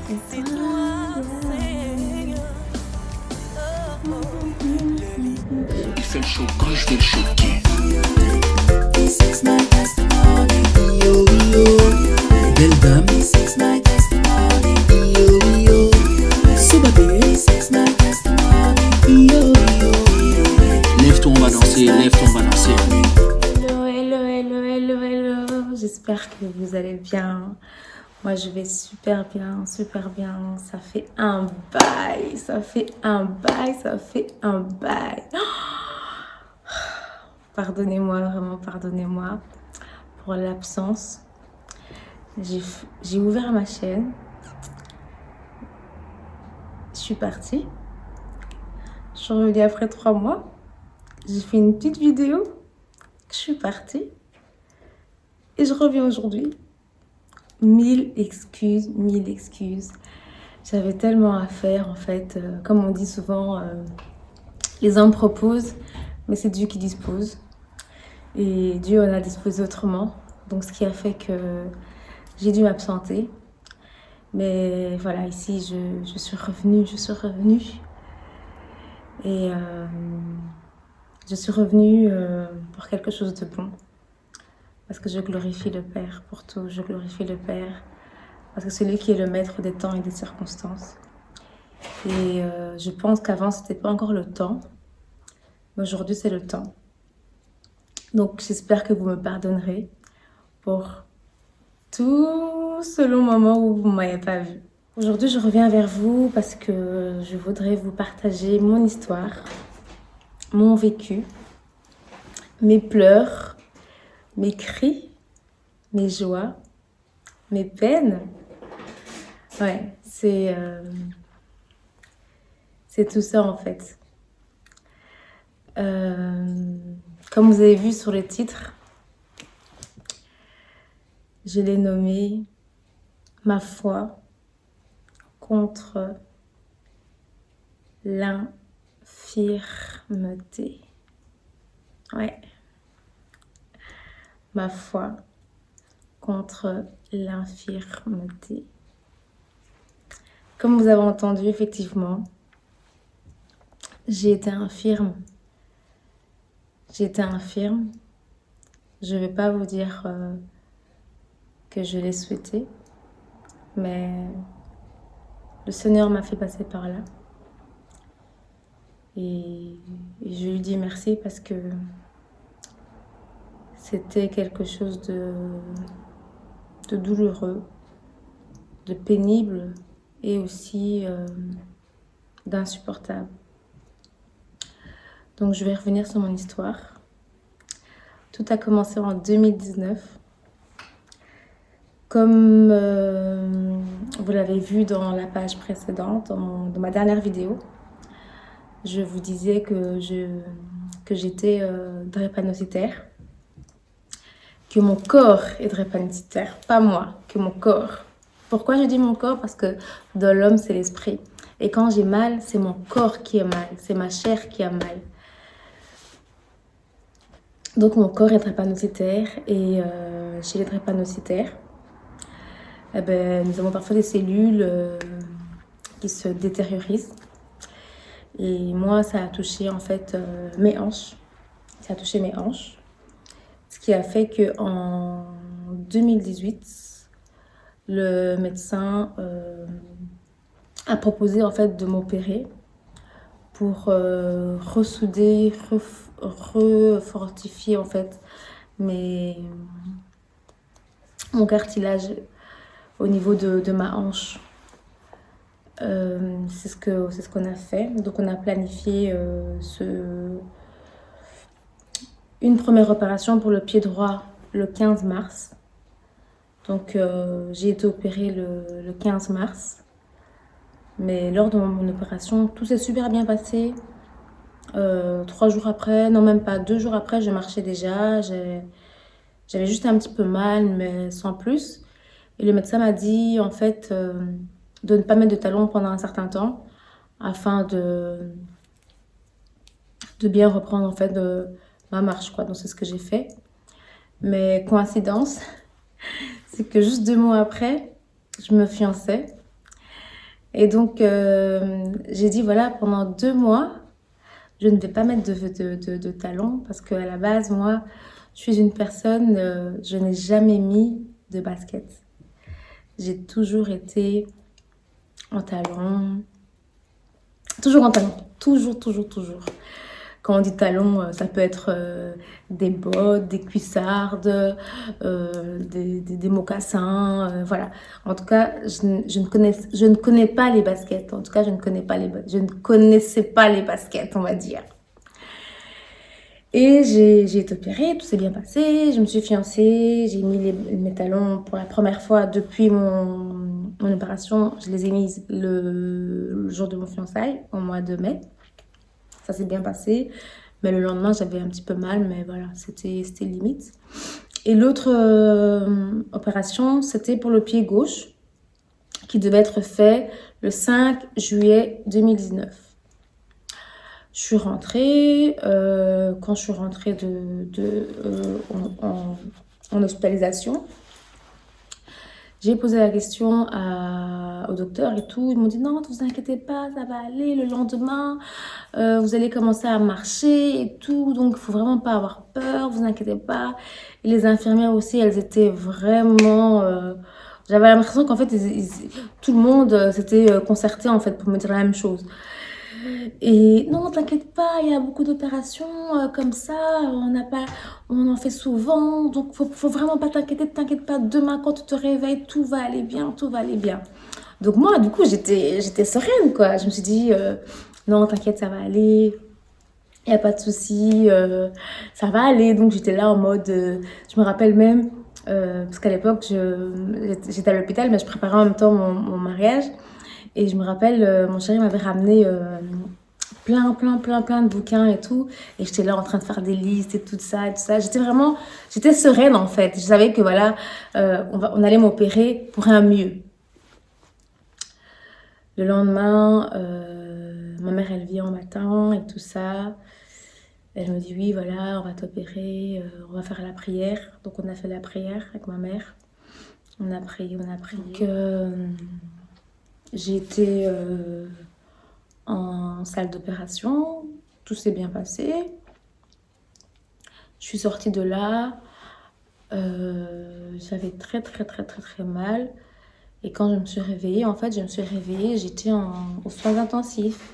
C'est toi, Seigneur. Oh, oh, Il fait chaud quand je vais le choquer. This is my testimony. Yo, yo. Belle dame. This is my testimony. Yo, yo. So baby. This is my testimony. Yo, yo. Lève-toi, on va danser, lève-toi, on va danser. Hello, hello, hello, hello, hello. J'espère que vous allez bien. Moi, je vais super bien, super bien. Ça fait un bail, ça fait un bail, ça fait un bail. Pardonnez-moi, vraiment, pardonnez-moi pour l'absence. J'ai ouvert ma chaîne. Je suis partie. Je suis revenue après 3 mois. J'ai fait une petite vidéo. Je suis partie. Et je reviens aujourd'hui. 1000 excuses, 1000 excuses. J'avais tellement à faire en fait. Comme on dit souvent, les hommes proposent, mais c'est Dieu qui dispose. Et Dieu en a disposé autrement. Donc ce qui a fait que j'ai dû m'absenter. Mais voilà, ici je suis revenue, Et je suis revenue pour quelque chose de bon. Parce que je glorifie le Père pour tout, je glorifie le Père. Parce que c'est lui qui est le maître des temps et des circonstances. Et je pense qu'avant, c'était pas encore le temps. Mais aujourd'hui, c'est le temps. Donc, j'espère que vous me pardonnerez pour tout ce long moment où vous ne m'avez pas vu. Aujourd'hui, je reviens vers vous parce que je voudrais vous partager mon histoire, mon vécu, mes pleurs, mes cris, mes joies, mes peines. Ouais, c'est tout ça en fait. Comme vous avez vu sur le titre, je l'ai nommé Ma foi contre l'infirmité. Ouais. Ma foi contre l'infirmité. Comme vous avez entendu, effectivement, j'ai été infirme. J'étais infirme. Je ne vais pas vous dire que je l'ai souhaité, mais le Seigneur m'a fait passer par là. Et je lui dis merci parce que c'était quelque chose de douloureux, de pénible et aussi d'insupportable. Donc je vais revenir sur mon histoire. Tout a commencé en 2019. Comme vous l'avez vu dans la page précédente, dans ma dernière vidéo, je vous disais que j'étais drépanocytaire. Que mon corps est drépanocytaire, pas moi, que mon corps. Pourquoi je dis mon corps? Parce que dans l'homme, c'est l'esprit. Et quand j'ai mal, c'est mon corps qui a mal, c'est ma chair qui a mal. Donc mon corps est drépanocytaire et chez les drépanocytaires, eh ben, nous avons parfois des cellules qui se détériorisent. Et moi, ça a touché en fait mes hanches. Ça a touché mes hanches. Ce qui a fait qu'en 2018, le médecin a proposé en fait de m'opérer pour ressouder, refortifier en fait mon cartilage au niveau de ma hanche. C'est ce qu'on a fait. Donc on a planifié une première opération pour le pied droit le 15 mars. Donc j'ai été opérée le 15 mars. Mais lors de mon opération, tout s'est super bien passé. 3 jours après, non même pas, 2 jours après, je marchais déjà. J'avais juste un petit peu mal, mais sans plus. Et le médecin m'a dit en fait de ne pas mettre de talons pendant un certain temps afin de bien reprendre en fait ma marche, quoi. Donc c'est ce que j'ai fait. Mais coïncidence, c'est que juste 2 mois après, je me fiançais. Et donc, j'ai dit, voilà, pendant 2 mois, je ne vais pas mettre de talons parce qu'à la base, moi, je suis une personne, je n'ai jamais mis de basket. J'ai toujours été en talons, toujours en talons, toujours. Quand on dit talons, ça peut être des bottes, des cuissardes, des mocassins, voilà. En tout cas, je ne connais pas les baskets. En tout cas, je ne connaissais pas les baskets, on va dire. Et j'ai été opérée, tout s'est bien passé, je me suis fiancée, j'ai mis mes talons pour la première fois depuis mon opération. Je les ai mises le jour de mon fiançailles, au mois de mai. Ça s'est bien passé, mais le lendemain, j'avais un petit peu mal, mais voilà, c'était limite. Et l'autre opération, c'était pour le pied gauche, qui devait être fait le 5 juillet 2019. Je suis rentrée, quand je suis rentrée en hospitalisation, j'ai posé la question au docteur et tout. Ils m'ont dit non, ne vous inquiétez pas, ça va aller. Le lendemain, vous allez commencer à marcher et tout. Donc, il ne faut vraiment pas avoir peur, vous inquiétez pas. Et les infirmières aussi, elles étaient vraiment... j'avais l'impression qu'en fait, tout le monde s'était concerté en fait, pour me dire la même chose. Et non, t'inquiète pas, il y a beaucoup d'opérations comme ça, on en fait souvent, donc faut vraiment pas t'inquiéter, t'inquiète pas, demain quand tu te réveilles, tout va aller bien. Donc moi, du coup, j'étais sereine, quoi. Je me suis dit, non, t'inquiète, ça va aller, il n'y a pas de souci, ça va aller. Donc j'étais là en mode, je me rappelle même, parce qu'à l'époque, j'étais à l'hôpital, mais je préparais en même temps mon mariage. Et je me rappelle, mon chéri m'avait ramené plein de bouquins et tout. Et j'étais là en train de faire des listes et tout ça. J'étais sereine en fait. Je savais que voilà, on allait m'opérer pour un mieux. Le lendemain, ma mère, elle vient au matin et tout ça. Elle me dit, oui, voilà, on va t'opérer, on va faire la prière. Donc, on a fait la prière avec ma mère. On a prié. Donc, j'ai été en salle d'opération, tout s'est bien passé. Je suis sortie de là, j'avais très mal. Et quand je me suis réveillée, j'étais aux soins intensifs.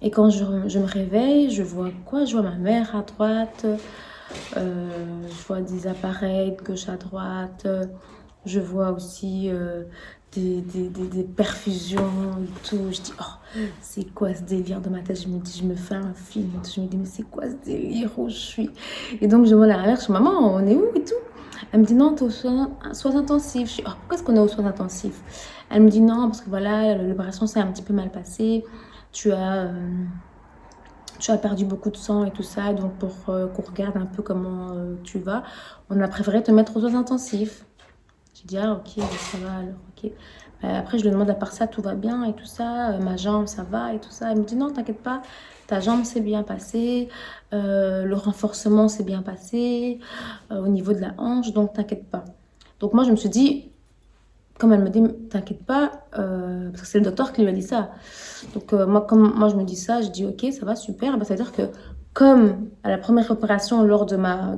Et quand je me réveille, je vois quoi? Je vois ma mère à droite, je vois des appareils de gauche à droite, je vois aussi... des perfusions et tout. Je dis, oh, c'est quoi ce délire dans ma tête? Je me dis, je me fais un film. Je me dis, mais c'est quoi ce délire où je suis? Et donc, je demande à la mère, je dis, maman, on est où et tout? Elle me dit, non, t'es aux soins intensifs. Je dis, oh, pourquoi est-ce qu'on est aux soins intensifs? Elle me dit, non, parce que voilà, l'opération s'est un petit peu mal passée. Tu as perdu beaucoup de sang et tout ça. Donc, pour qu'on regarde un peu comment tu vas, on a préféré te mettre aux soins intensifs. J'ai dit, ah, ok, ça va alors, ok. Après, je lui demande, à part ça, tout va bien et tout ça, ma jambe, ça va et tout ça. Elle me dit, non, t'inquiète pas, ta jambe s'est bien passée, le renforcement s'est bien passé au niveau de la hanche, donc t'inquiète pas. Donc moi, je me suis dit, comme elle me dit, t'inquiète pas, parce que c'est le docteur qui lui a dit ça. Donc comme moi, je me dis ça, je dis, ok, ça va, super. Ça veut dire que comme à la première opération, lors de mon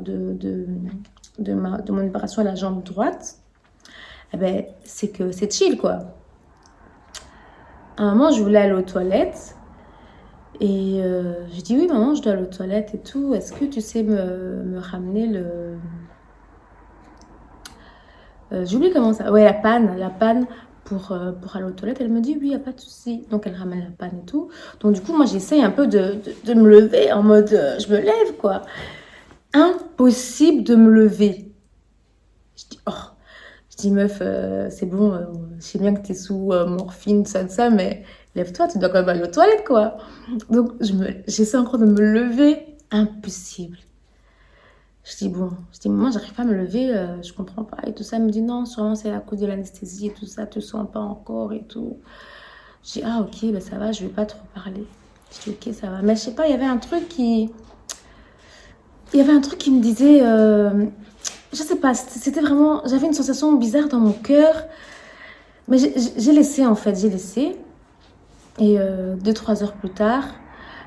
opération à la jambe droite, eh ben, c'est que c'est chill, quoi. À un moment, je voulais aller aux toilettes. Et j'ai dit, oui, maman, je dois aller aux toilettes et tout. Est-ce que tu sais me ramener le... j'oublie comment ça... Ouais, la panne pour aller aux toilettes. Elle me dit, oui, il n'y a pas de souci. Donc, elle ramène la panne et tout. Donc, du coup, moi, j'essaye un peu de me lever en mode... je me lève, quoi. Impossible de me lever. Je dis, oh... Je dis, meuf, c'est bon, je sais bien que t'es sous morphine, ça, mais lève-toi, tu dois quand même aller aux toilettes, quoi. Donc, j'essaie encore de me lever, impossible. Je dis, maman, j'arrive pas à me lever, je comprends pas, et tout ça. Elle me dit, non, sûrement c'est à cause de l'anesthésie et tout ça, tu le sens pas encore et tout. Je dis, ah, ok, ben ça va, je vais pas trop parler. Je dis, ok, ça va. Mais je sais pas, il y avait un truc qui me disait... je sais pas, c'était vraiment... J'avais une sensation bizarre dans mon cœur. Mais j'ai laissé en fait, j'ai laissé. Et 2-3 heures plus tard,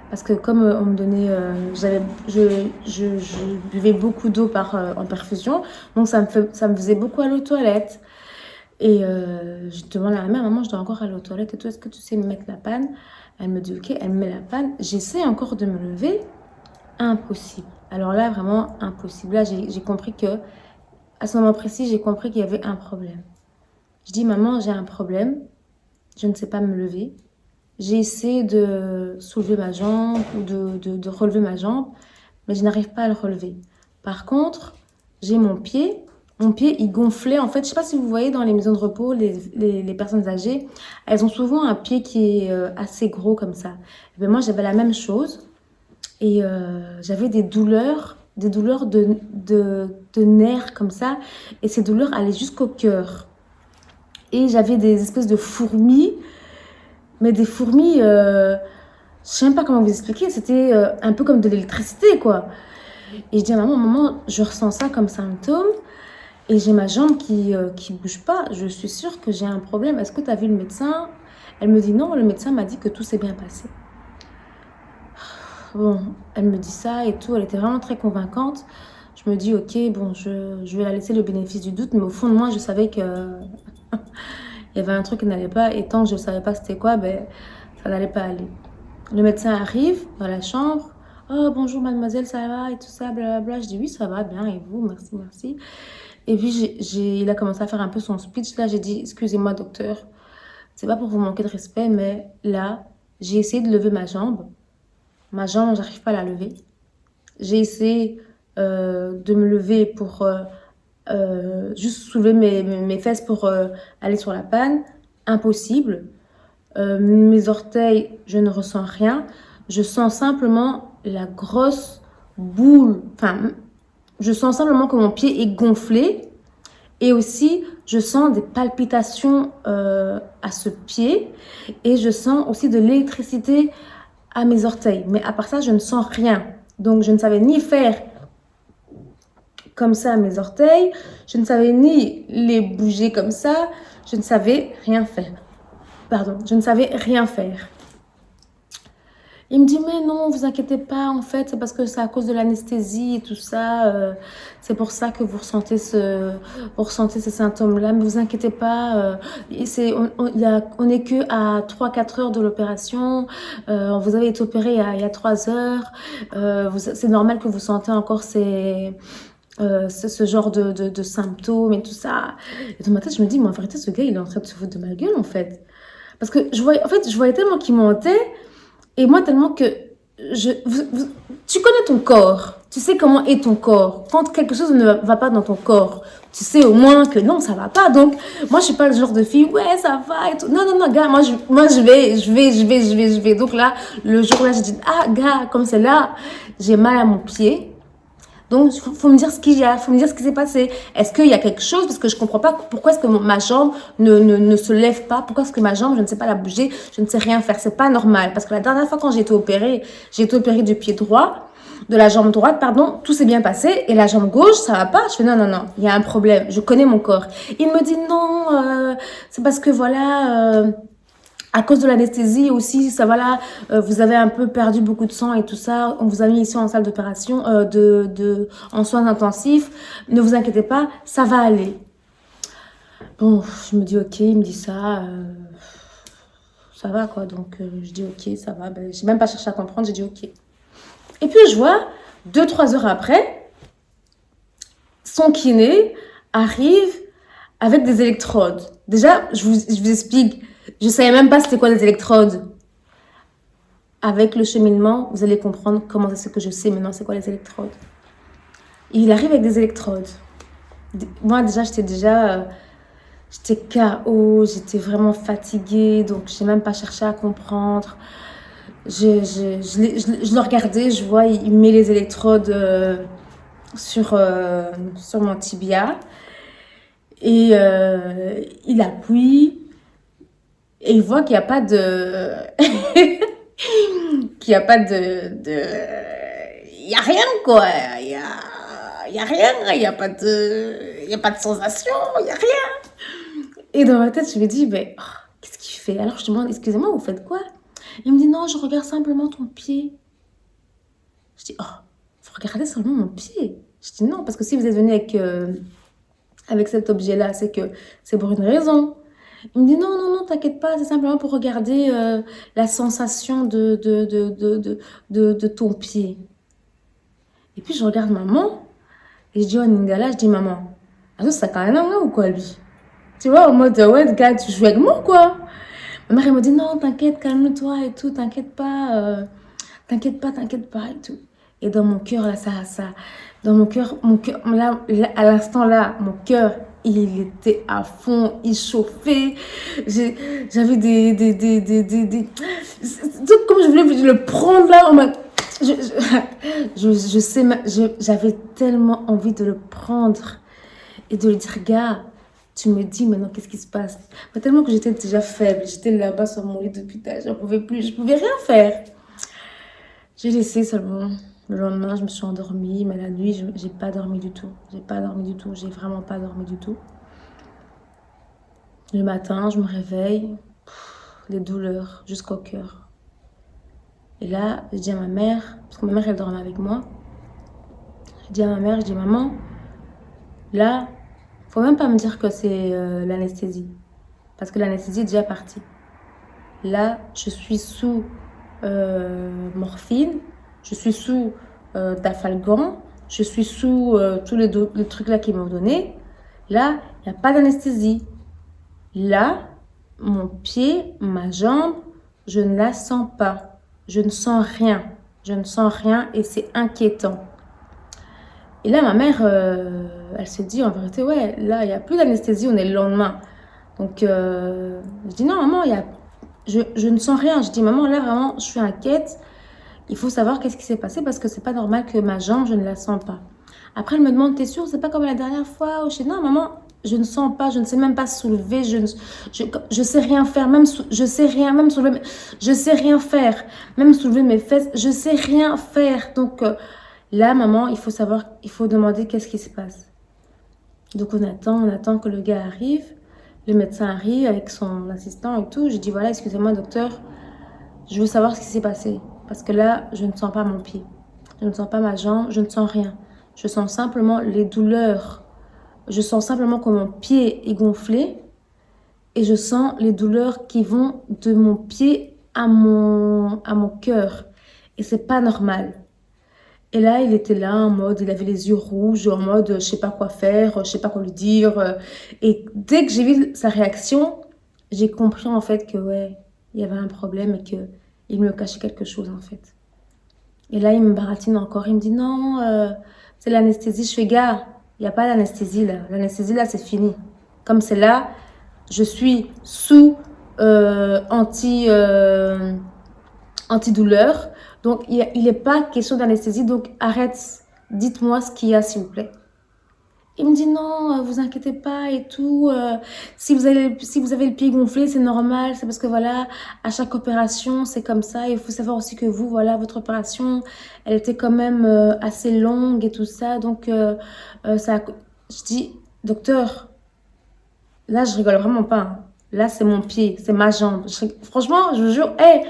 parce que comme on me donnait, je buvais beaucoup d'eau en perfusion, donc ça me faisait beaucoup aller aux toilettes. Et je demande à ma mère, maman, je dois encore aller aux toilettes et tout, est-ce que tu sais me mettre la panne? Elle me dit ok, elle me met la panne. J'essaie encore de me lever, impossible. Alors là, vraiment impossible. Là, j'ai compris que, à ce moment précis, j'ai compris qu'il y avait un problème. Je dis, maman, j'ai un problème, je ne sais pas me lever. J'ai essayé de soulever ma jambe ou de relever ma jambe, mais je n'arrive pas à le relever. Par contre, j'ai mon pied, il gonflait. En fait, je ne sais pas si vous voyez dans les maisons de repos, les personnes âgées, elles ont souvent un pied qui est assez gros comme ça. Et bien, moi, j'avais la même chose et j'avais des douleurs de nerfs comme ça, et ces douleurs allaient jusqu'au cœur. Et j'avais des espèces de fourmis, mais des fourmis, je sais même pas comment vous expliquer, c'était un peu comme de l'électricité, quoi. Et je dis à maman, je ressens ça comme symptôme, et j'ai ma jambe qui bouge pas, je suis sûre que j'ai un problème, est-ce que tu as vu le médecin? Elle me dit non, le médecin m'a dit que tout s'est bien passé. Bon, elle me dit ça et tout, elle était vraiment très convaincante. Je me dis ok, bon, je vais la laisser le bénéfice du doute, mais au fond de moi, je savais que il y avait un truc qui n'allait pas, et tant que je ne savais pas c'était quoi, ben, ça n'allait pas aller. Le médecin arrive dans la chambre. Oh, bonjour mademoiselle, ça va et tout ça, blablabla. Je dis oui, ça va bien, et vous, merci, merci. Et puis il a commencé à faire un peu son speech. Là, j'ai dit, excusez-moi docteur, c'est pas pour vous manquer de respect, mais là, j'ai essayé de lever ma jambe. Ma jambe, j'arrive pas à la lever. J'ai essayé de me lever pour juste soulever mes fesses pour aller sur la panne. Impossible. Mes orteils, je ne ressens rien. Je sens simplement la grosse boule. Enfin, je sens simplement que mon pied est gonflé. Et aussi, je sens des palpitations à ce pied. Et je sens aussi de l'électricité à mes orteils. Mais à part ça, je ne sens rien. Donc, je ne savais ni faire comme ça à mes orteils. Je ne savais ni les bouger comme ça. Je ne savais rien faire. Pardon, je ne savais rien faire. Il me dit, mais non, vous inquiétez pas, en fait, c'est parce que c'est à cause de l'anesthésie et tout ça. C'est pour ça que vous ressentez ces symptômes-là. Mais vous inquiétez pas, on n'est que à 3-4 heures de l'opération. Vous avez été opéré il y a 3 heures. C'est normal que vous sentez encore ce genre de symptômes et tout ça. Et dans ma tête, je me dis, mais en vérité, ce gars, il est en train de se foutre de ma gueule, en fait. Parce que je voyais tellement qu'il mentait. Et moi, tellement que tu connais ton corps. Tu sais comment est ton corps. Quand quelque chose ne va pas dans ton corps, tu sais au moins que non, ça va pas. Donc, moi, je suis pas le genre de fille, ouais, ça va et tout. Non, gars, moi, je vais. Donc là, le jour-là, j'ai dit, ah, gars, comme c'est là, j'ai mal à mon pied. Donc, faut me dire ce qu'il y a, faut me dire ce qui s'est passé. Est-ce qu'il y a quelque chose? Parce que je comprends pas pourquoi est-ce que ma jambe ne se lève pas. Pourquoi est-ce que ma jambe, je ne sais pas la bouger, je ne sais rien faire. C'est pas normal. Parce que la dernière fois quand j'ai été opérée du pied droit, de la jambe droite, pardon, tout s'est bien passé. Et la jambe gauche, ça va pas. Je fais non, il y a un problème. Je connais mon corps. Il me dit non, c'est parce que voilà... à cause de l'anesthésie aussi, ça voilà, vous avez un peu perdu beaucoup de sang et tout ça. On vous a mis ici en salle d'opération, en soins intensifs. Ne vous inquiétez pas, ça va aller. Bon, je me dis ok, il me dit ça, ça va quoi. Donc je dis ok, ça va. Ben, j'ai même pas cherché à comprendre, j'ai dit ok. Et puis je vois 2-3 heures après, son kiné arrive avec des électrodes. Déjà, je vous explique. Je savais même pas c'était quoi des électrodes. Avec le cheminement, vous allez comprendre comment c'est que je sais maintenant c'est quoi les électrodes. Il arrive avec des électrodes. Moi déjà, j'étais KO, j'étais vraiment fatiguée, donc j'ai même pas cherché à comprendre. Je le regardais, je vois, il met les électrodes sur mon tibia et il appuie. Et il voit qu'il n'y a pas de... qu'il n'y a pas de... Il n'y a rien, quoi. Il y a rien. Il n'y a pas de sensation. Il n'y a rien. Et dans ma tête, je me dis, mais oh, qu'est-ce qu'il fait? Alors je demande, excusez-moi, vous faites quoi? Il me dit, non, je regarde simplement ton pied. Je dis, oh, vous regardez seulement mon pied? Je dis, non, parce que si vous êtes venu avec cet objet-là, c'est que c'est pour une raison. Il me dit, non, non, non, t'inquiète pas, c'est simplement pour regarder la sensation de ton pied. Et puis je regarde maman, et je dis, oh, Ningala, je dis, maman, ça quand même ou quoi, lui? Tu vois, en mode, ouais, gars, tu joues avec moi, quoi. Ma mère, elle me dit, non, t'inquiète, calme-toi et tout, t'inquiète pas, et tout. Et dans mon cœur, là, dans mon cœur, là, à l'instant là, mon cœur, il était à fond, il chauffait. J'avais tout comme je voulais le prendre là, j'avais tellement envie de le prendre et de lui dire, gars, tu me dis maintenant qu'est-ce qui se passe. Mais tellement que j'étais déjà faible, j'étais là-bas sur mon lit depuis tard, j'en pouvais plus, je pouvais rien faire. J'ai laissé seulement. Le lendemain, je me suis endormie, mais la nuit, j'ai pas dormi du tout. J'ai pas dormi du tout, j'ai vraiment pas dormi du tout. Le matin, je me réveille, les douleurs jusqu'au cœur. Et là, je dis à ma mère, parce que ma mère, elle dormait avec moi. Je dis à ma mère, je dis, maman, là, faut même pas me dire que c'est l'anesthésie. Parce que l'anesthésie est déjà partie. Là, je suis sous morphine, je suis sous Dafalgan, je suis sous tous les trucs là qu'ils m'ont donné. Là, il n'y a pas d'anesthésie. Là, mon pied, ma jambe, je ne la sens pas. Je ne sens rien. Je ne sens rien et c'est inquiétant. Et là, ma mère, elle se dit en vérité, ouais, là, il n'y a plus d'anesthésie, on est le lendemain. Donc, je dis non, maman, je ne sens rien. Je dis, maman, là, vraiment, je suis inquiète. Il faut savoir qu'est-ce qui s'est passé parce que c'est pas normal que ma jambe, je ne la sens pas. Après, elle me demande, t'es sûre, c'est pas comme la dernière fois? Je dis, non, maman, je ne sens pas, je ne sais même pas soulever, je sais rien faire, je sais rien faire, même soulever mes fesses, je sais rien faire. Donc là, maman, il faut savoir, il faut demander qu'est-ce qui se passe. Donc on attend que le gars arrive, le médecin arrive avec son assistant et tout. Je dis, voilà, excusez-moi, docteur, je veux savoir ce qui s'est passé. Parce que là, je ne sens pas mon pied, je ne sens pas ma jambe, je ne sens rien. Je sens simplement les douleurs. Je sens simplement que mon pied est gonflé et je sens les douleurs qui vont de mon pied à mon cœur. Et c'est pas normal. Et là, il était là en mode, il avait les yeux rouges, en mode, je sais pas quoi faire, je sais pas quoi lui dire. Et dès que j'ai vu sa réaction, j'ai compris en fait que ouais, il y avait un problème et qu'il me cachait quelque chose en fait. Et là, il me baratine encore, il me dit non, c'est l'anesthésie. Je fais, gars, il n'y a pas d'anesthésie là. L'anesthésie là, c'est fini. Comme c'est là, je suis sous antidouleur. Donc, il n'est pas question d'anesthésie. Donc, arrête. Dites-moi ce qu'il y a, s'il vous plaît. Il me dit non, vous inquiétez pas et tout. Si vous avez le pied gonflé, c'est normal. C'est parce que voilà, à chaque opération, c'est comme ça. Il faut savoir aussi que vous, voilà, votre opération, elle était quand même assez longue et tout ça. Donc, je dis, docteur, là, je rigole vraiment pas. Hein. Là, c'est mon pied, c'est ma jambe. Franchement, je vous jure, hey,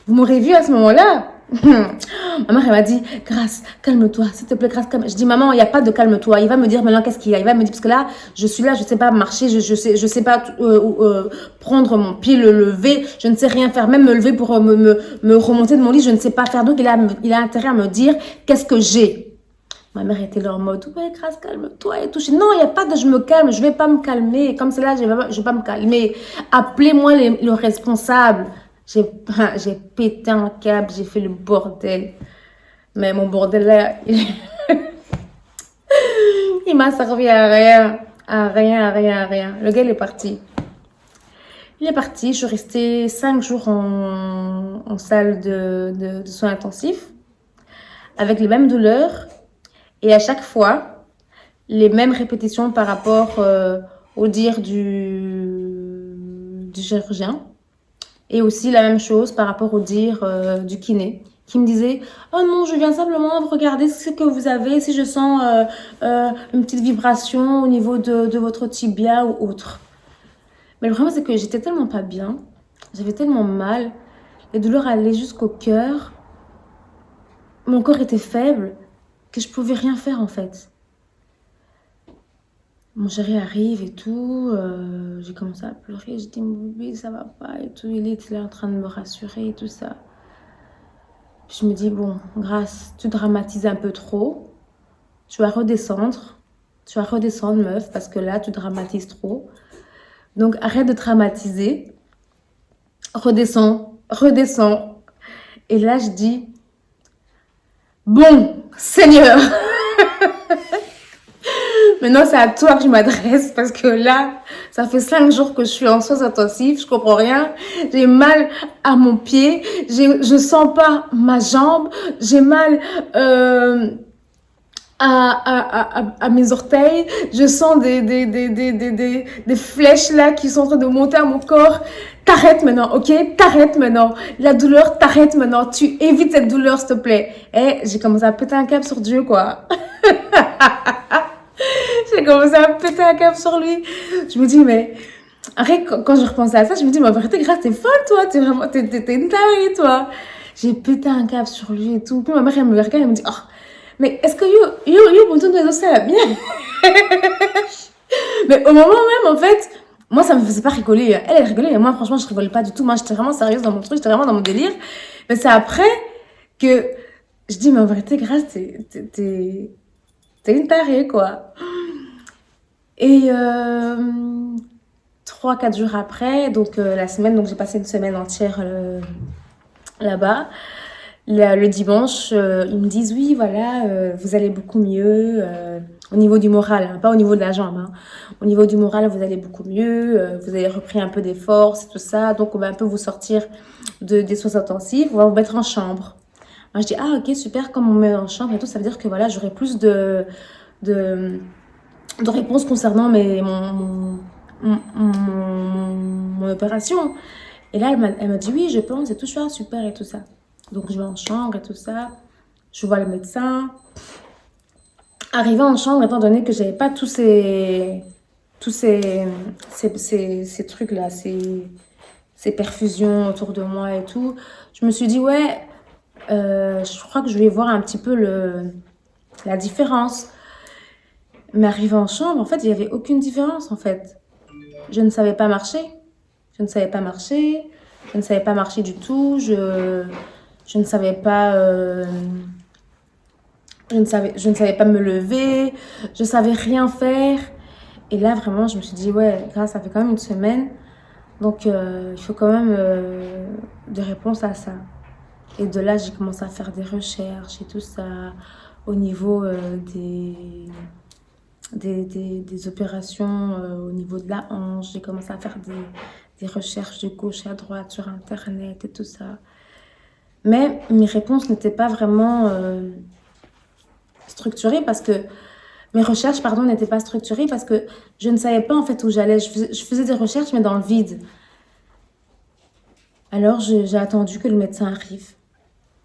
vous m'aurez vu à ce moment-là. Ma mère, elle m'a dit, Grâce, calme-toi, s'il te plaît, Grâce, calme. Je dis, maman, il n'y a pas de calme-toi. Il va me dire maintenant qu'est-ce qu'il y a. Il va me dire, parce que là, je suis là, je ne sais pas marcher, je sais pas prendre mon pied, le lever, je ne sais rien faire, même me lever pour me remonter de mon lit, je ne sais pas faire. Donc, il a intérêt à me dire qu'est-ce que j'ai. Ma mère était là en mode, ouais, Grâce, calme-toi et tout. Je dis, non, il n'y a pas de je me calme, je ne vais pas me calmer. Comme c'est là, je ne vais pas me calmer. Appelez-moi le responsable. J'ai pété un câble, j'ai fait le bordel. Mais mon bordel là, il m'a servi à rien. À rien. Le gars, il est parti. Il est parti, je suis restée 5 jours en salle de soins intensifs. Avec les mêmes douleurs. Et à chaque fois, les mêmes répétitions par rapport au dire du chirurgien. Et aussi la même chose par rapport au dire du kiné, qui me disait « Oh non, je viens simplement regarder ce que vous avez, si je sens une petite vibration au niveau de votre tibia ou autre. » Mais le problème, c'est que j'étais tellement pas bien, j'avais tellement mal, les douleurs allaient jusqu'au cœur, mon corps était faible, que je pouvais rien faire en fait. Mon chéri arrive et tout, j'ai commencé à pleurer, j'ai dit, mon bébé, ça va pas et tout, il était là en train de me rassurer et tout ça. Puis je me dis, bon, Grâce, tu dramatises un peu trop, tu vas redescendre, meuf, parce que là, tu dramatises trop. Donc, arrête de dramatiser, redescends. Et là, je dis, bon, Seigneur, maintenant c'est à toi que je m'adresse parce que là, ça fait 5 jours que je suis en soins intensifs, je comprends rien, j'ai mal à mon pied, je sens pas ma jambe, j'ai mal à mes orteils, je sens des flèches là qui sont en train de monter à mon corps. T'arrêtes maintenant, ok? T'arrêtes maintenant. La douleur, t'arrêtes maintenant. Tu évites cette douleur, s'il te plaît. Et j'ai commencé à péter un câble sur Dieu, quoi. J'ai commencé à péter un câble sur lui. Je me dis, mais... Après, quand je repensais à ça, je me dis, mais en vérité, Grâce, t'es folle, toi. T'es une tarée, toi. J'ai pété un câble sur lui et tout. Puis ma mère, elle me regarde, elle me dit, oh, mais est-ce que you bouton de ça bien? Mais au moment même, en fait, moi, ça me faisait pas rigoler. Elle rigolait, et moi, franchement, je rigolais pas du tout. Moi, j'étais vraiment sérieuse dans mon truc, j'étais vraiment dans mon délire. Mais c'est après que je dis, mais en vérité, Grâce, t'es une tarée, quoi. Et 3-4 jours après, donc la semaine, donc j'ai passé une semaine entière là-bas. Le dimanche, ils me disent, oui, voilà, vous allez beaucoup mieux au niveau du moral, hein, pas au niveau de la jambe. Hein. Au niveau du moral, vous allez beaucoup mieux, vous avez repris un peu des forces, tout ça. Donc, on va un peu vous sortir des soins intensifs, on va vous mettre en chambre. Moi, je dis, ah, ok, super, comme on me met en chambre et tout, ça veut dire que voilà, j'aurai plus de réponses concernant mon opération. Et là, elle m'a dit, oui, je pense, et tout, je suis super et tout ça. Donc, je vais en chambre et tout ça. Je vois le médecin. Arrivée en chambre, étant donné que j'avais pas tous ces trucs-là, ces perfusions autour de moi et tout, je me suis dit, ouais, je crois que je vais voir un petit peu la différence. Mais arrivée en chambre, en fait, il n'y avait aucune différence, en fait. Je ne savais pas marcher. Je ne savais pas marcher du tout. Je ne savais pas... je ne savais pas me lever. Je savais rien faire. Et là, vraiment, je me suis dit, ouais, Grâce, ça fait quand même une semaine. Donc, il faut quand même des réponses à ça. Et de là, j'ai commencé à faire des recherches et tout ça au niveau des opérations au niveau de la hanche. J'ai commencé à faire des recherches de gauche à droite sur Internet et tout ça. Mais mes réponses n'étaient pas vraiment structurées parce que... Mes recherches, pardon, n'étaient pas structurées parce que je ne savais pas en fait où j'allais. Je faisais des recherches, mais dans le vide. Alors, j'ai attendu que le médecin arrive.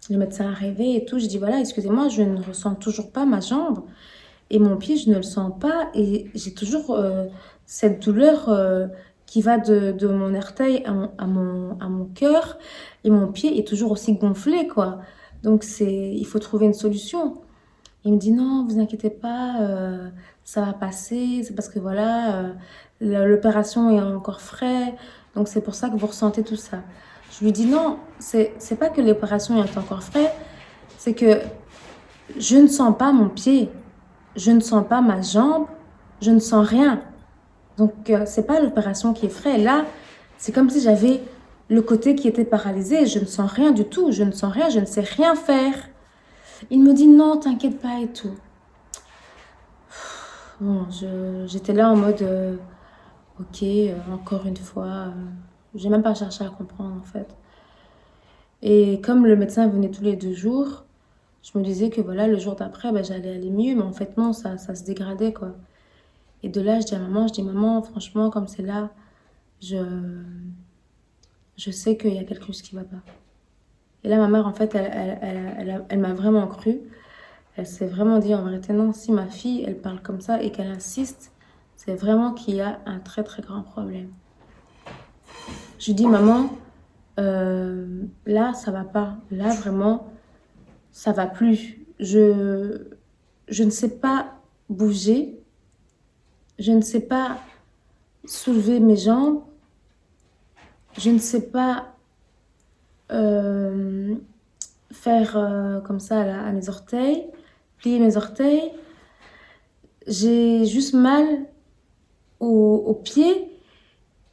Le médecin arrivait et tout. Je dis, voilà, excusez-moi, je ne ressens toujours pas ma jambe. Et mon pied, je ne le sens pas. Et j'ai toujours cette douleur qui va de mon orteil à mon cœur. Et mon pied est toujours aussi gonflé, quoi. Donc, il faut trouver une solution. Il me dit, non, vous inquiétez pas, ça va passer. C'est parce que, voilà, l'opération est encore frais. Donc, c'est pour ça que vous ressentez tout ça. Je lui dis, non, c'est pas que l'opération est encore frais. C'est que je ne sens pas mon pied. Je ne sens pas ma jambe, je ne sens rien. Donc, c'est pas l'opération qui est frais. Là, c'est comme si j'avais le côté qui était paralysé. Je ne sens rien du tout. Je ne sens rien, je ne sais rien faire. Il me dit, non, t'inquiète pas et tout. Bon, j'étais là en mode, ok, encore une fois. J'ai même pas cherché à comprendre, en fait. Et comme le médecin venait tous les 2 jours, je me disais que voilà, le jour d'après, j'allais aller mieux. Mais en fait, non, ça se dégradait, quoi. Et de là, je dis à maman, franchement, comme c'est là, je sais qu'il y a quelque chose qui va pas. Et là, ma mère, en fait, elle m'a vraiment cru. Elle s'est vraiment dit, en vérité, non, si ma fille, elle parle comme ça et qu'elle insiste, c'est vraiment qu'il y a un très, très grand problème. Je lui dis, maman, là, ça va pas. Là, vraiment, ça va plus. Je ne sais pas bouger. Je ne sais pas soulever mes jambes. Je ne sais pas faire comme ça à mes orteils, plier mes orteils. J'ai juste mal au pied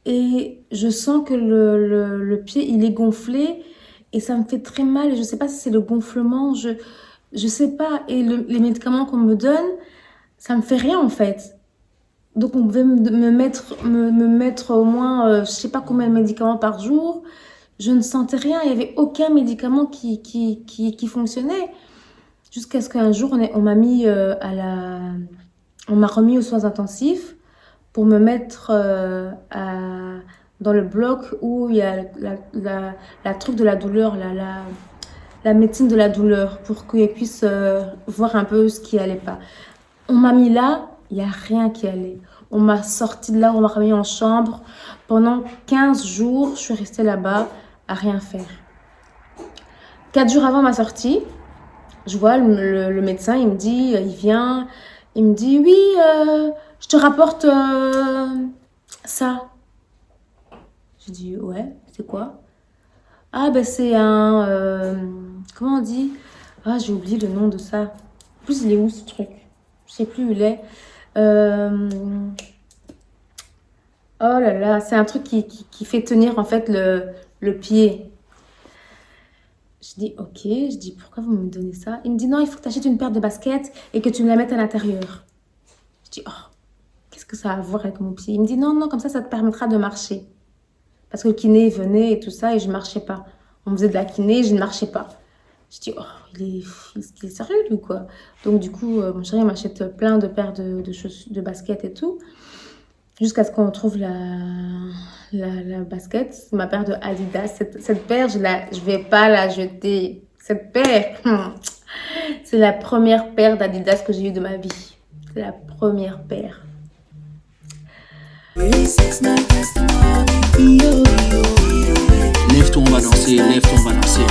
et je sens que le pied, il est gonflé et ça me fait très mal. Et je ne sais pas si c'est le gonflement, je sais pas. Et les médicaments qu'on me donne, ça me fait rien en fait. Donc on devait me mettre au moins, je sais pas combien de médicaments par jour. Je ne sentais rien, il n'y avait aucun médicament qui fonctionnait. Jusqu'à ce qu'un jour, on m'a mis on m'a remis aux soins intensifs pour me mettre dans le bloc où il y a la truc de la douleur, la médecine de la douleur, pour qu'ils puissent voir un peu ce qui allait pas. On m'a mis là, il n'y a rien qui allait. On m'a sorti de là, on m'a remis en chambre. Pendant 15 jours, je suis restée là-bas à rien faire. 4 jours avant ma sortie, je vois le médecin, il me dit, il vient, il me dit, oui, je te rapporte ça. Je dis, ouais, c'est quoi? Ah, ben c'est un, comment on dit? Ah, j'ai oublié le nom de ça. En plus, il est où ce truc? Je sais plus où il est. Oh là là, c'est un truc qui fait tenir en fait le pied. Je dis ok, je dis pourquoi vous me donnez ça? Il me dit non, il faut que tu achètes une paire de baskets et que tu me la mettes à l'intérieur. Je dis oh, qu'est-ce que ça a à voir avec mon pied? Il me dit non, comme ça te permettra de marcher. Parce que le kiné venait et tout ça et je marchais pas. On faisait de la kiné et je ne marchais pas. Je dis oh, il est sérieux lui ou quoi? Donc du coup, mon chéri m'achète plein de paires de baskets et tout. Jusqu'à ce qu'on trouve la basket, ma paire de Adidas. Cette paire, je vais pas la jeter. Cette paire, c'est la première paire d'Adidas que j'ai eue de ma vie. C'est la première paire. Lève-toi, on va danser, lève-toi, on va danser.